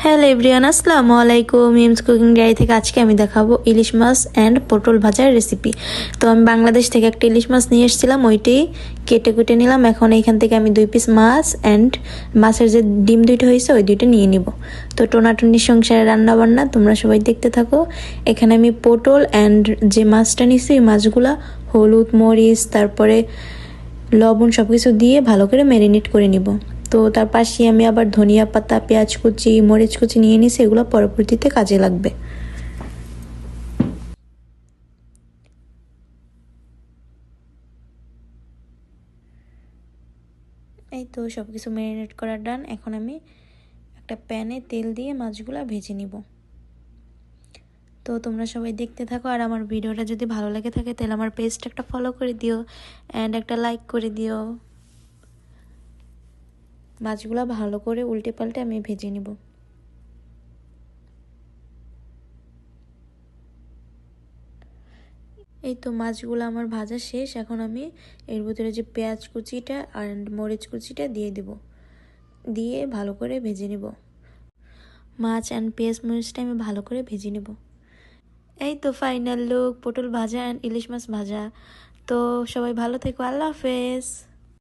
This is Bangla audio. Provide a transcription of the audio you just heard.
হ্যালো এভরিওয়ান, আসসালামু আলাইকুম। মিমস কুকিং ডায়েরি থেকে আজকে আমি দেখাবো ইলিশ মাছ অ্যান্ড পটল ভাজার রেসিপি। তো আমি বাংলাদেশ থেকে একটা ইলিশ মাছ নিয়ে এসেছিলাম, ওইটাই কেটে কুটে নিলাম। এখন এইখান থেকে আমি 2 পিস মাছ অ্যান্ড মাছের যে ডিম দুইটা হয়েছে ওই দুইটা নিয়ে নিব। তো টোনাটুনির সংসারে রান্নাবান্না তোমরা সবাই দেখতে থাকো। এখানে আমি পটল অ্যান্ড যে মাছটা নিছি ওই মাছগুলা হলুদ মরিচ তারপরে লবণ সব কিছু দিয়ে ভালো করে ম্যারিনেট করে নিব। তো তার পাশে আমি আবার ধনিয়া পাতা, পেঁয়াজ কুচি, মরিচ কুচি নিয়ে নিছি, এগুলো পরবর্তীতে কাজে লাগবে। এই তো সব কিছু ম্যারিনেট করা ডান। এখন আমি একটা প্যানে তেল দিয়ে মাছগুলো ভেজে নিব। তো তোমরা সবাই দেখতে থাকো, আর আমার ভিডিওটা যদি ভালো লাগে থাকে তাহলে আমার পেজটা একটা ফলো করে দিও অ্যান্ড একটা লাইক করে দিও। মাছগুলো ভালো করে উল্টে পাল্টে আমি ভেজে নিব। এই তো মাছগুলো আমার ভাজা শেষ। এখন আমি এর ভিতরে যে পেঁয়াজ কুচিটা আর মরিচ কুচিটা দিয়ে দেব, দিয়ে ভালো করে ভেজে নেব। মাছ অ্যান্ড পেঁয়াজ মরিচটা আমি ভালো করে ভেজে নেব। এই তো ফাইনাল লুক, পটল ভাজা অ্যান্ড ইলিশ মাছ ভাজা। তো সবাই ভালো থেকো, আল্লাহ হাফেজ।